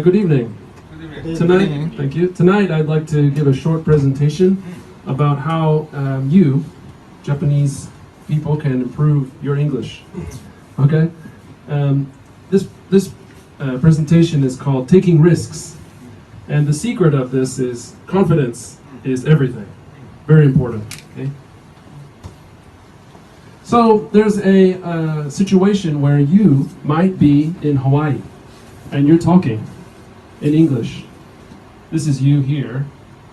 Good evening. Tonight, thank you. Tonight, I'd like to give a short presentation about how you, Japanese people, can improve your English. Okay. This presentation is called "Taking Risks," and the secret of this is confidence is everything. Very important. Okay. So there's a situation where you might be in Hawaii, and you're talking in English. This is you here,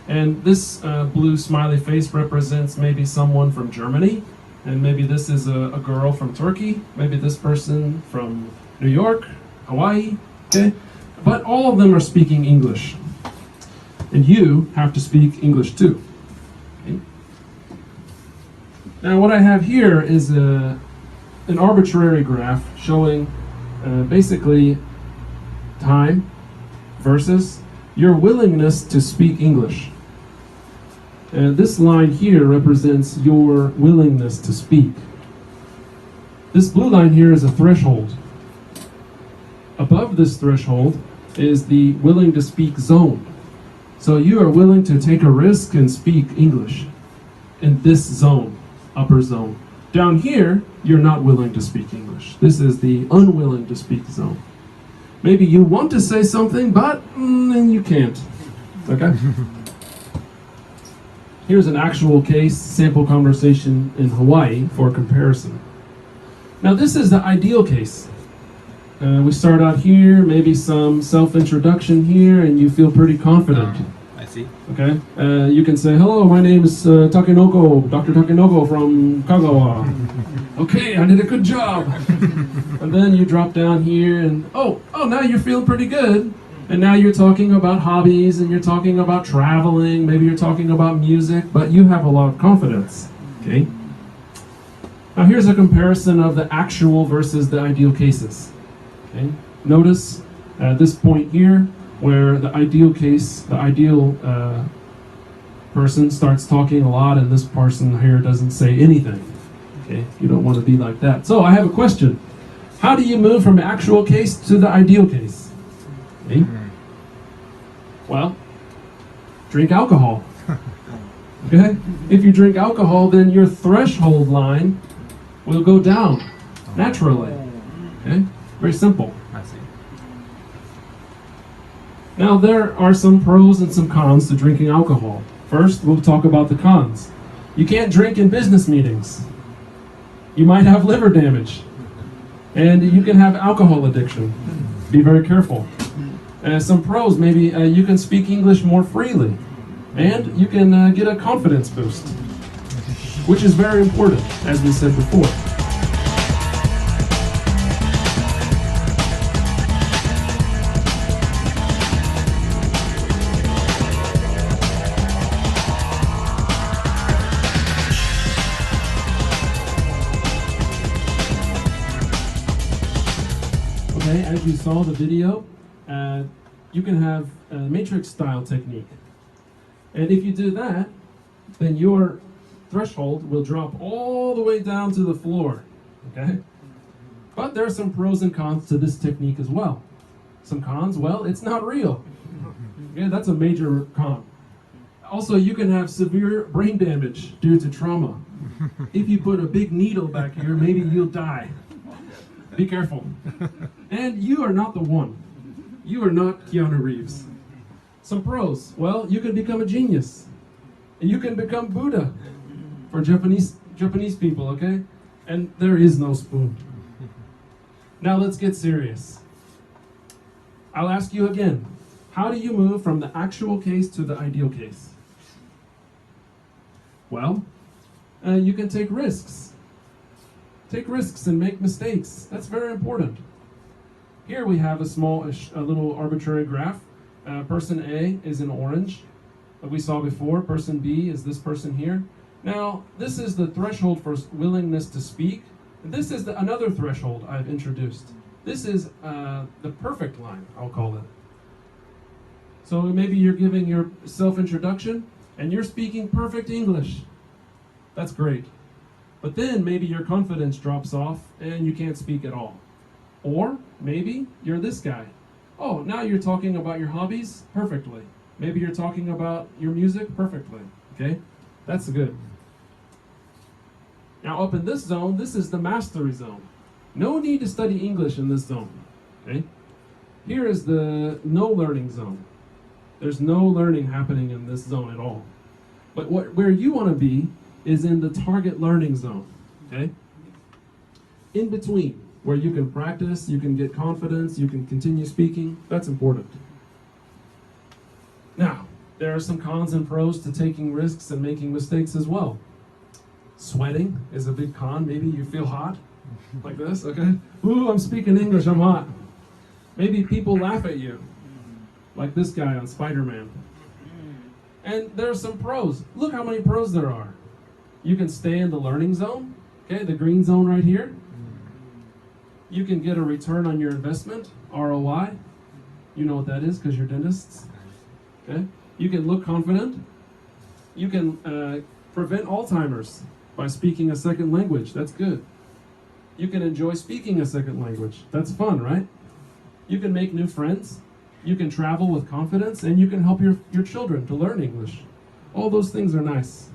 and this blue smiley face represents maybe someone from Germany, and maybe this is a girl from Turkey, maybe this person from New York, Hawaii, okay? But all of them are speaking English, and you have to speak English too. Okay? Now what I have here is an arbitrary graph showing basically time versus your willingness to speak English. This line here represents your willingness to speak. This blue line here is a threshold. Above this threshold is the willing to speak zone. So you are willing to take a risk and speak English in this zone, upper zone. Down here, you're not willing to speak English. This is the unwilling to speak zone. Maybe you want to say something, but then you can't. Okay? Here's an actual case sample conversation in Hawaii for comparison. Now this is the ideal case. We start out here, maybe some self-introduction here, and you feel pretty confident. I see. Okay? You can say, hello, my name is Takenoko, Dr. Takenoko from Kagawa. Okay, I did a good job. And then you drop down here and, oh, now you're feeling pretty good. And now you're talking about hobbies and you're talking about traveling, maybe you're talking about music, but you have a lot of confidence. Okay? Now here's a comparison of the actual versus the ideal cases. Okay? Notice this point here where the ideal case, the ideal person starts talking a lot and this person here doesn't say anything. Okay? You don't want to be like that. So I have a question. How do you move from the actual case to the ideal case? Okay? Well, drink alcohol. Okay? If you drink alcohol, then your threshold line will go down naturally. Okay? Very simple. I see. Now there are some pros and some cons to drinking alcohol. First, we'll talk about the cons. You can't drink in business meetings. You might have liver damage. And you can have alcohol addiction. Be very careful. Some pros, maybe you can speak English more freely. And you can get a confidence boost, which is very important, as we said before. Okay, as you saw the video, you can have a matrix style technique. And if you do that, then your threshold will drop all the way down to the floor. Okay? But there are some pros and cons to this technique as well. Some cons, well, it's not real. Okay, that's a major con. Also, you can have severe brain damage due to trauma. If you put a big needle back here, maybe you'll die. Be careful. And you are not the one. You are not Keanu Reeves. Some pros. Well, you can become a genius. And you can become Buddha for Japanese people, okay? And there is no spoon. Now let's get serious. I'll ask you again. How do you move from the actual case to the ideal case? Well, you can take risks. Take risks and make mistakes. That's very important. Here we have a little arbitrary graph. Person A is in orange, like we saw before. Person B is this person here. Now, this is the threshold for willingness to speak. This is another threshold I've introduced. This is the perfect line, I'll call it. So maybe you're giving your self-introduction and you're speaking perfect English. That's great. But then maybe your confidence drops off and you can't speak at all. Or maybe you're this guy. Oh, now you're talking about your hobbies perfectly. Maybe you're talking about your music perfectly. Okay? That's good. Now up in this zone, this is the mastery zone. No need to study English in this zone. Okay? Here is the no learning zone. There's no learning happening in this zone at all. But where you want to be is in the target learning zone. Okay? In between, where you can practice, you can get confidence, you can continue speaking. That's important. Now, there are some cons and pros to taking risks and making mistakes as well. Sweating is a big con. Maybe you feel hot, like this, okay? Ooh, I'm speaking English, I'm hot. Maybe people laugh at you, like this guy on Spider-Man. And there are some pros. Look how many pros there are. You can stay in the learning zone, okay, the green zone right here. You can get a return on your investment, ROI. You know what that is because you're dentists. Okay? You can look confident. You can prevent Alzheimer's by speaking a second language. That's good. You can enjoy speaking a second language. That's fun, right? You can make new friends. You can travel with confidence, and you can help your children to learn English. All those things are nice.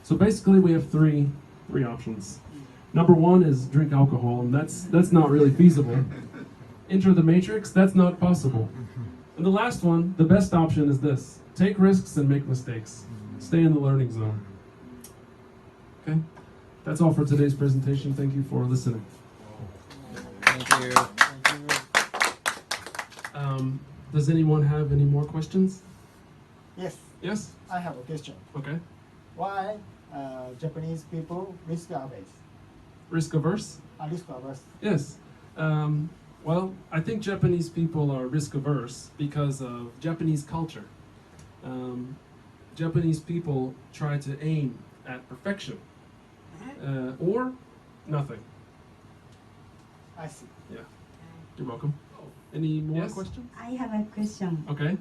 So basically we have three options. Number one is drink alcohol, and that's not really feasible. Enter the matrix, that's not possible. And the last one, the best option is this. Take risks and make mistakes. Stay in the learning zone. Okay? That's all for today's presentation. Thank you for listening. Thank you. Does anyone have any more questions? Yes, Yes? I have a question. Okay. Why Japanese people risk averse? Risk averse? Risk averse. Yes. Well, I think Japanese people are risk averse because of Japanese culture. Japanese people try to aim at perfection or nothing. I see. Yeah. You're welcome. Any more Yes. questions? I have a question. Okay.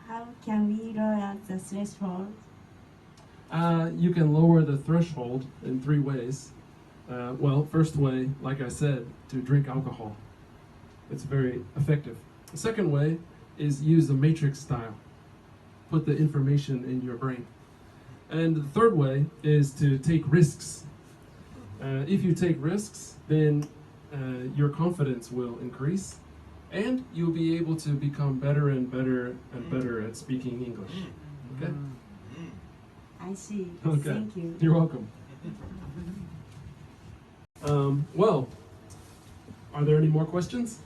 How can we lower the threshold? You can lower the threshold in three ways. Well, first way, like I said, to drink alcohol. It's very effective. The second way is use the matrix style. Put the information in your brain. And the third way is to take risks. If you take risks, then your confidence will increase, and you'll be able to become better and better and better at speaking English. Okay? I see. Okay. Thank you. You're welcome. Well, are there any more questions?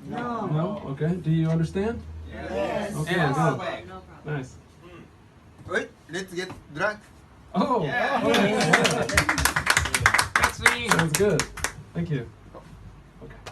No. No? Okay. Do you understand? Yes. Okay, Yes. good. No problem. Nice. Wait, let's get drunk. Oh! Yeah. Okay. That's me. Sounds good. Thank you.